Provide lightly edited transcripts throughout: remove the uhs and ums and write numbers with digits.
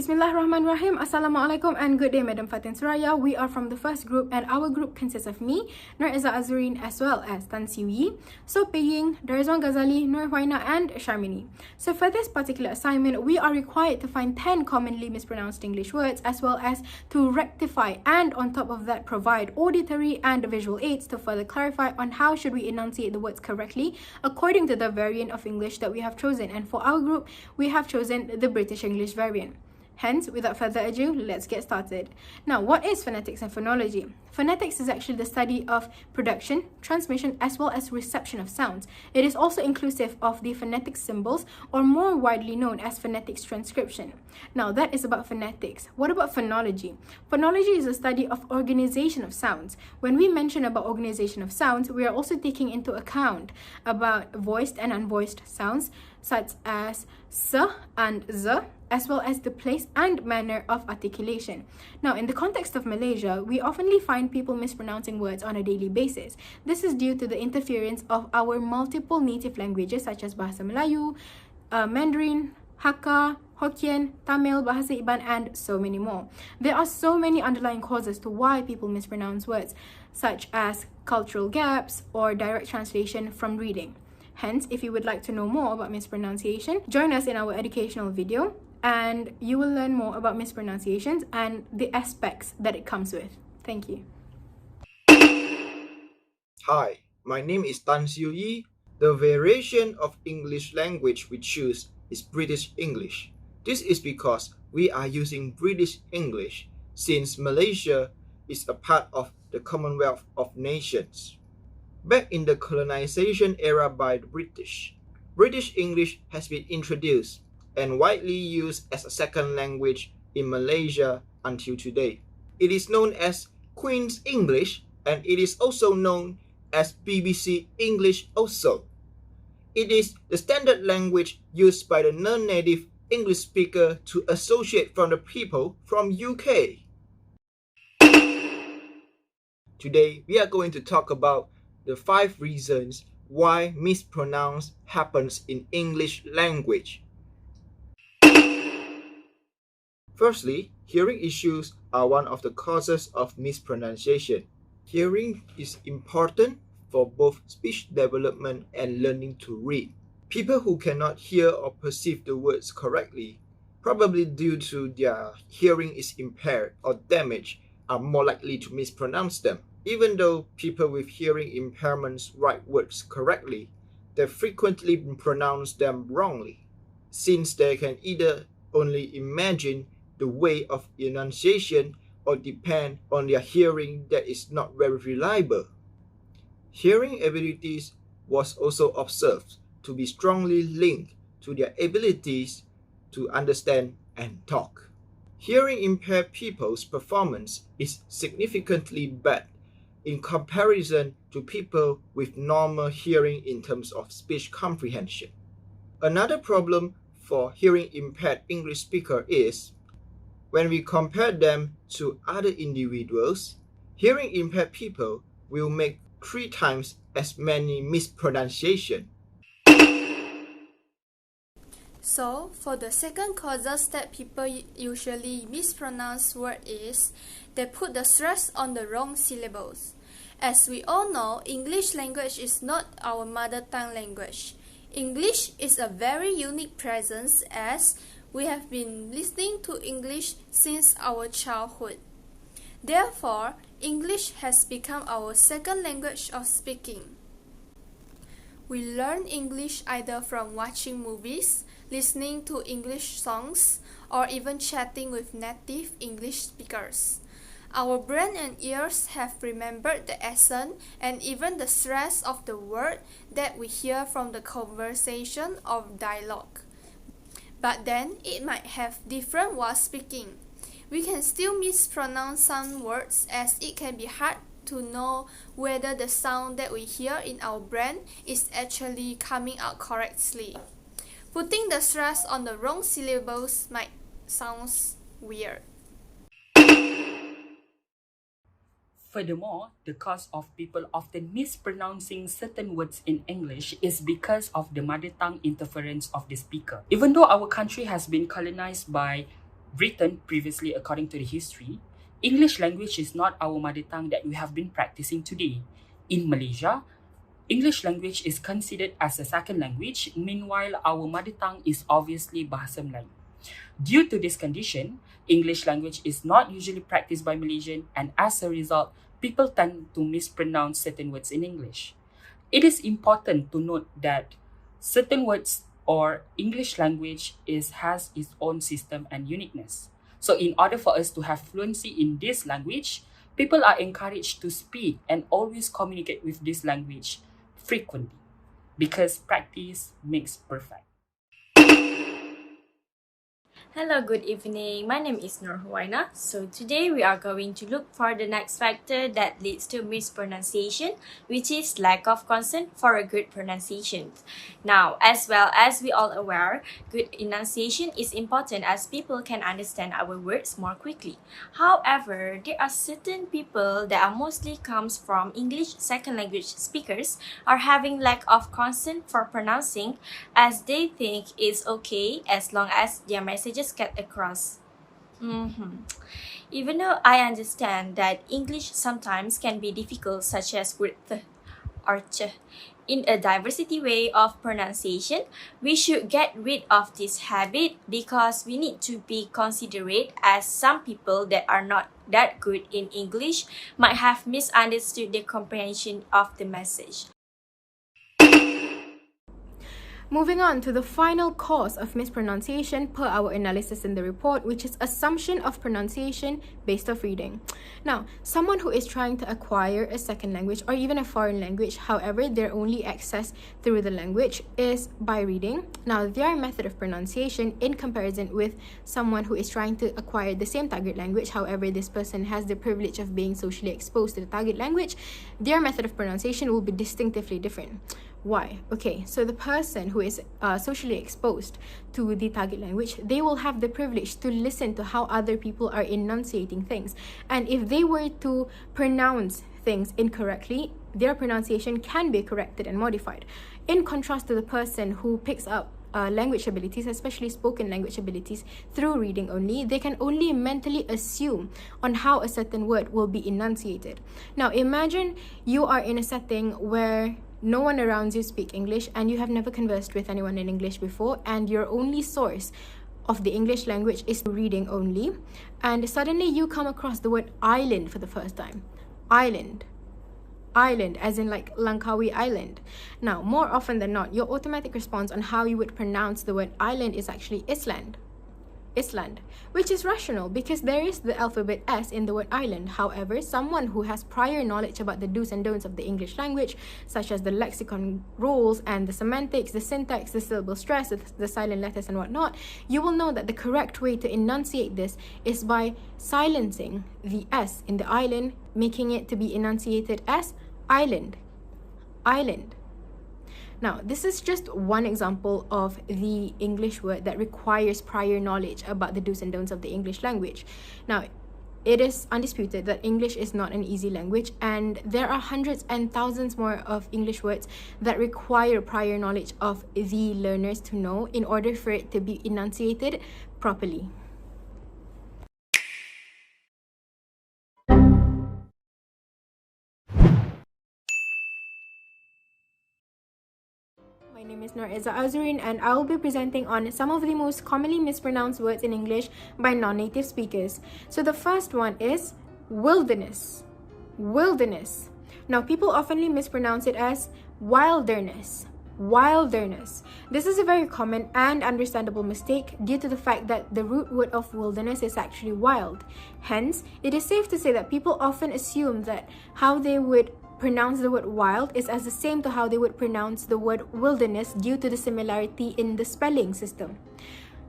Bismillahirrahmanirrahim. Assalamualaikum and good day, Madam Fatin Suraya. We are from the first group and our group consists of me, Nur Izzah Azurin, as well as Tan Siu Yi, So Pei-Ying, Darizwan Ghazali, Nur Huaina and Sharmini. So for this particular assignment, we are required to find 10 commonly mispronounced English words as well as to rectify and on top of that provide auditory and visual aids to further clarify on how should we enunciate the words correctly according to the variant of English that we have chosen. And for our group, we have chosen the British English variant. Hence, without further ado, let's get started. Now, what is phonetics and phonology? Phonetics is actually the study of production, transmission, as well as reception of sounds. It is also inclusive of the phonetic symbols, or more widely known as phonetics transcription. Now, that is about phonetics. What about phonology? Phonology is the study of organization of sounds. When we mention about organization of sounds, we are also taking into account about voiced and unvoiced sounds, such as s and z, as well as the place and manner of articulation. Now, in the context of Malaysia, we oftenly find people mispronouncing words on a daily basis. This is due to the interference of our multiple native languages such as Bahasa Melayu, Mandarin, Hakka, Hokkien, Tamil, Bahasa Iban, and so many more. There are so many underlying causes to why people mispronounce words, such as cultural gaps or direct translation from reading. Hence, if you would like to know more about mispronunciation, join us in our educational video and you will learn more about mispronunciations and the aspects that it comes with. Thank you. Hi, my name is Tan Siu Yi. The variation of English language we choose is British English. This is because we are using British English since Malaysia is a part of the Commonwealth of Nations. Back in the colonization era by the British, British English has been introduced and widely used as a second language in Malaysia until today. It is known as Queen's English and it is also known as BBC English also. It is the standard language used by the non-native English speaker to associate from the people from UK. Today, we are going to talk about the 5 reasons why mispronounce happens in English language. Firstly, hearing issues are one of the causes of mispronunciation. Hearing is important for both speech development and learning to read. People who cannot hear or perceive the words correctly, probably due to their hearing is impaired or damaged, are more likely to mispronounce them. Even though people with hearing impairments write words correctly, they frequently pronounce them wrongly, since they can either only imagine the way of enunciation or depend on their hearing that is not very reliable. Hearing abilities was also observed to be strongly linked to their abilities to understand and talk. Hearing impaired people's performance is significantly bad in comparison to people with normal hearing in terms of speech comprehension. Another problem for hearing impaired English speakers is when we compare them to other individuals, hearing impaired people will make 3 times as many mispronunciations. So, for the second causes that people usually mispronounce word is, they put the stress on the wrong syllables. As we all know, English language is not our mother tongue language. English is a very unique presence as we have been listening to English since our childhood. Therefore, English has become our second language of speaking. We learn English either from watching movies, listening to English songs, or even chatting with native English speakers. Our brain and ears have remembered the accent and even the stress of the word that we hear from the conversation or dialogue. But then, it might have different while speaking. We can still mispronounce some words as it can be hard to know whether the sound that we hear in our brain is actually coming out correctly. Putting the stress on the wrong syllables might sound weird. Furthermore, the cause of people often mispronouncing certain words in English is because of the mother tongue interference of the speaker. Even though our country has been colonized by written previously according to the history, English language is not our mother tongue that we have been practicing today. In Malaysia, English language is considered as a second language, meanwhile our mother tongue is obviously Bahasa Melayu. Due to this condition, English language is not usually practiced by Malaysian, and as a result, people tend to mispronounce certain words in English. It is important to note that certain words or English language has its own system and uniqueness. So in order for us to have fluency in this language, people are encouraged to speak and always communicate with this language frequently, because practice makes perfect. Hello, good evening. My name is Nur Huwaina. So today we are going to look for the next factor that leads to mispronunciation, which is lack of consent for a good pronunciation. Now, as well as we all aware, good enunciation is important as people can understand our words more quickly. However, there are certain people that are mostly comes from English second language speakers are having lack of consent for pronouncing, as they think it's okay as long as their messages get across. Even though I understand that English sometimes can be difficult, such as with the or ch, in a diversity way of pronunciation, we should get rid of this habit because we need to be considerate, as some people that are not that good in English might have misunderstood the comprehension of the message. Moving on to the final cause of mispronunciation per our analysis in the report, which is assumption of pronunciation based off reading. Now, someone who is trying to acquire a second language or even a foreign language, however, their only access through the language is by reading. Now, their method of pronunciation in comparison with someone who is trying to acquire the same target language, however, this person has the privilege of being socially exposed to the target language, their method of pronunciation will be distinctively different. Why? Okay, so the person who is socially exposed to the target language, they will have the privilege to listen to how other people are enunciating things. And if they were to pronounce things incorrectly, their pronunciation can be corrected and modified. In contrast to the person who picks up language abilities, especially spoken language abilities, through reading only, they can only mentally assume on how a certain word will be enunciated. Now, imagine you are in a setting where no one around you speak English and you have never conversed with anyone in English before, and your only source of the English language is reading only, and suddenly you come across the word island for the first time. Island, as in like Langkawi Island. Now, more often than not, your automatic response on how you would pronounce the word island is actually Island, which is rational because there is the alphabet S in the word island. However, someone who has prior knowledge about the do's and don'ts of the English language, such as the lexicon rules and the semantics, the syntax, the syllable stress, the silent letters and whatnot, you will know that the correct way to enunciate this is by silencing the S in the island, making it to be enunciated as island. Now, this is just one example of the English word that requires prior knowledge about the do's and don'ts of the English language. Now, it is undisputed that English is not an easy language, and there are hundreds and thousands more of English words that require prior knowledge of the learners to know in order for it to be enunciated properly. My name is Noriza Azurin, and I will be presenting on some of the most commonly mispronounced words in English by non-native speakers. So the first one is wilderness. Now, people oftenly mispronounce it as wilderness. This is a very common and understandable mistake due to the fact that the root word of wilderness is actually wild. Hence, it is safe to say that people often assume that how they would pronounce the word wild is as the same to how they would pronounce the word wilderness due to the similarity in the spelling system.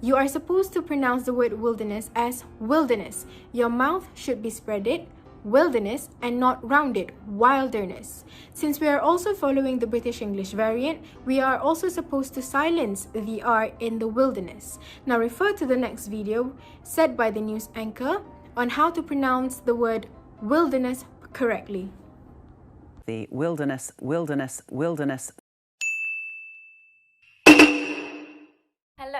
You are supposed to pronounce the word wilderness as wilderness. Your mouth should be spreaded, wilderness, and not rounded, wilderness. Since we are also following the British English variant, we are also supposed to silence the R in the wilderness. Now refer to the next video said by the news anchor on how to pronounce the word wilderness correctly. The wilderness. Hello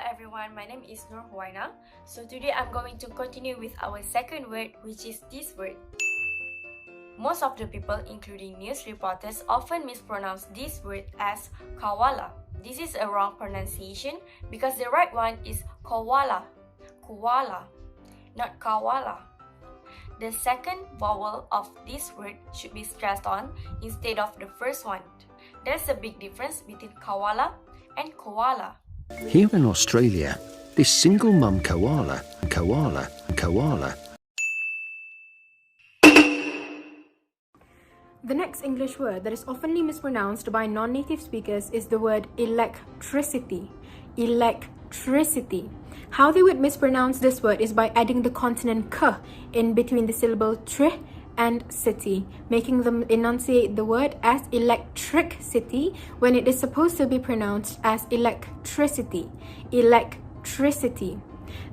everyone. everyone, my name is Nur Huwaina. So today I'm going to continue with our second word, which is this word. Most of the people, including news reporters, often mispronounce this word as kawala. This is a wrong pronunciation because the right one is koala, koala, not kawala. The second vowel of this word should be stressed on instead of the first one. There's a big difference between koala and koala. Here in Australia, this single mum koala. The next English word that is oftenly mispronounced by non-native speakers is the word electricity. Electricity. How they would mispronounce this word is by adding the consonant k in between the syllable tr and city, making them enunciate the word as electric city when it is supposed to be pronounced as electricity. Electricity.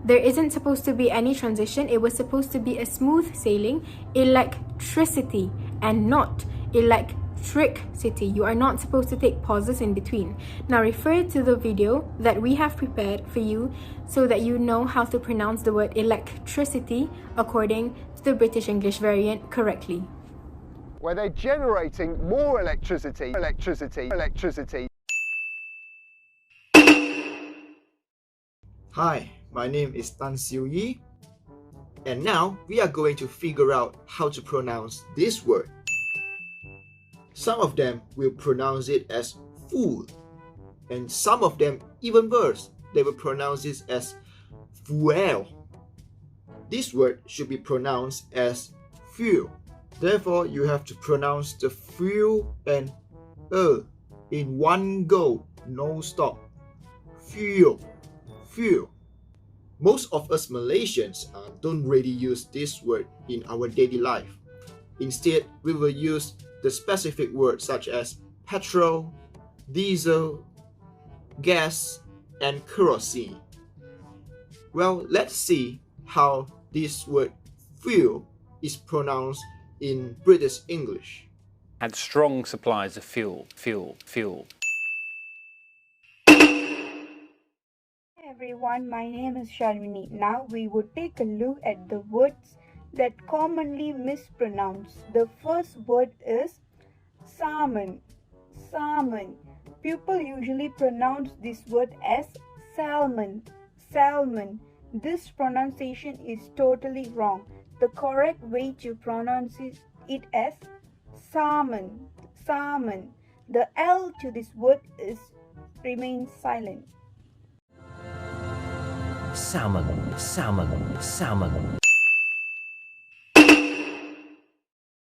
There isn't supposed to be any transition. It was supposed to be a smooth sailing electricity and not electric city. You are not supposed to take pauses in between. Now refer to the video that we have prepared for you so that you know how to pronounce the word electricity according to the British English variant correctly. Where they're generating more electricity. Hi, my name is Tan Siu Yi, and now we are going to figure out how to pronounce this word. Some of them will pronounce it as fool, and some of them, even worse, they will pronounce it as fuel. This word should be pronounced as fuel. Therefore, you have to pronounce the fuel and in one go, no stop. Fuel. Fuel. Most of us Malaysians don't really use this word in our daily life. Instead, we will use the specific words such as petrol, diesel, gas, and kerosene. Well, let's see how this word fuel is pronounced in British English. Had strong supplies of fuel. Hey everyone, my name is Sharmini. Now we would take a look at the words that commonly mispronounced. The first word is salmon. Salmon. People usually pronounce this word as salmon. Salmon. This pronunciation is totally wrong. The correct way to pronounce it as salmon. Salmon. The L to this word remains silent. Salmon.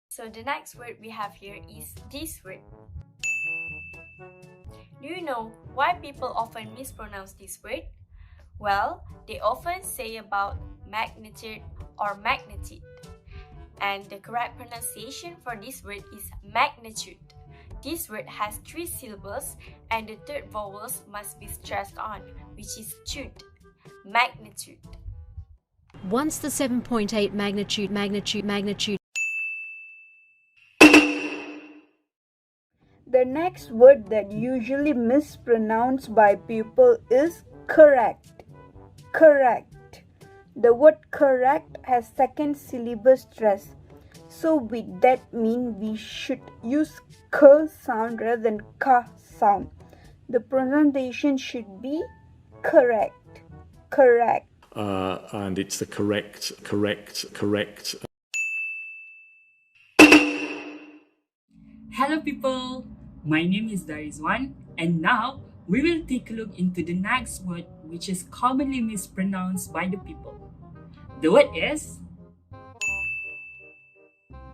So the next word we have here is this word. Do you know why people often mispronounce this word? Well, they often say about magnitude or magnitude. And the correct pronunciation for this word is magnitude. This word has 3 syllables and the third vowels must be stressed on, which is tude. Magnitude. Once the 7.8 magnitude. The next word that usually mispronounced by people is correct. Correct. The word correct has second syllable stress. So with that mean we should use k sound rather than ka sound. The pronunciation should be correct. Correct. And it's the correct. Hello people, my name is Darizwan, and now we will take a look into the next word which is commonly mispronounced by the people. The word is...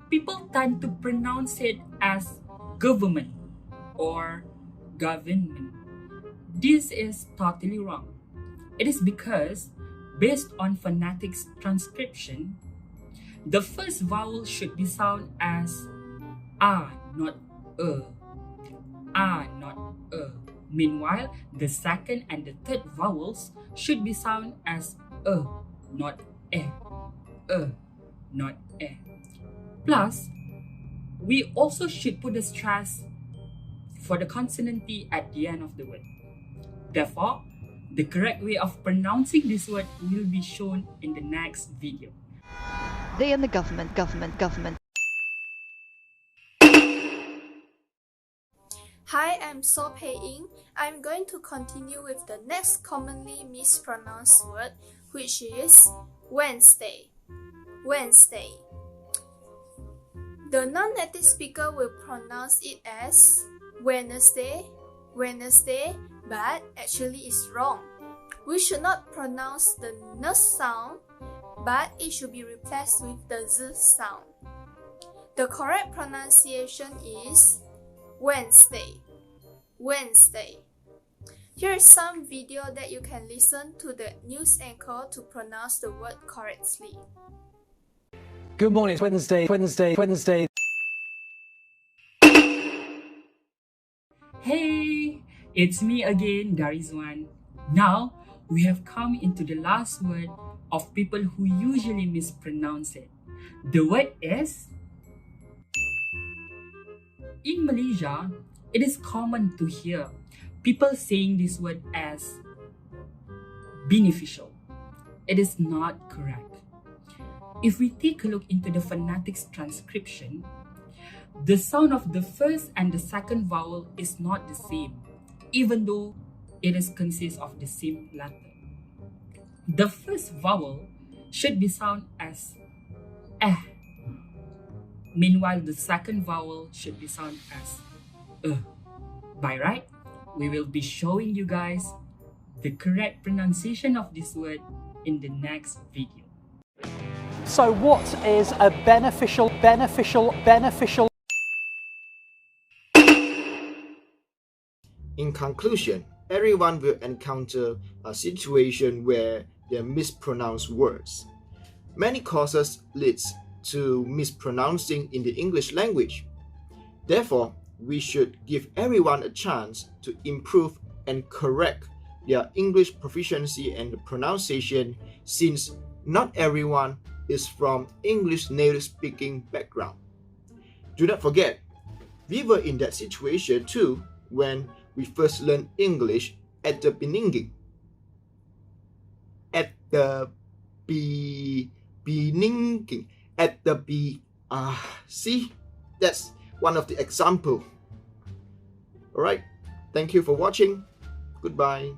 People tend to pronounce it as government or government. This is totally wrong. It is because, based on phonetics transcription, the first vowel should be sound as a, not a. A, not a. Meanwhile, the second and the third vowels should be sound as a, not e. A, not e. Plus, we also should put the stress for the consonant T at the end of the word. Therefore, The correct way of pronouncing this word will be shown in the next video. They and the government. Hi, I'm So Pei Ying. I'm going to continue with the next commonly mispronounced word, which is Wednesday. Wednesday. The non-native speaker will pronounce it as Wednesday, Wednesday, but actually it's wrong. We should not pronounce the n sound, but it should be replaced with the z sound. The correct pronunciation is Wednesday. Wednesday. Here is some video that you can listen to the news anchor to pronounce the word correctly. Good morning, it's Wednesday. Hey, it's me again, Darizwan. Now, we have come into the last word of people who usually mispronounce it. The word is... In Malaysia, it is common to hear people saying this word as beneficial. It is not correct. If we take a look into the phonetics transcription, the sound of the first and the second vowel is not the same, even though it is consists of the same letter. The first vowel should be sound as eh. Meanwhile, the second vowel should be sound as By right, we will be showing you guys the correct pronunciation of this word in the next video. So what is a beneficial? In conclusion, everyone will encounter a situation where they mispronounce words. Many causes leads to mispronouncing in the English language. Therefore, we should give everyone a chance to improve and correct their English proficiency and pronunciation, since not everyone is from English native speaking background. Do not forget, we were in that situation too when we first learned English at the beginning. See, that's one of the example. Alright, thank you for watching. Goodbye.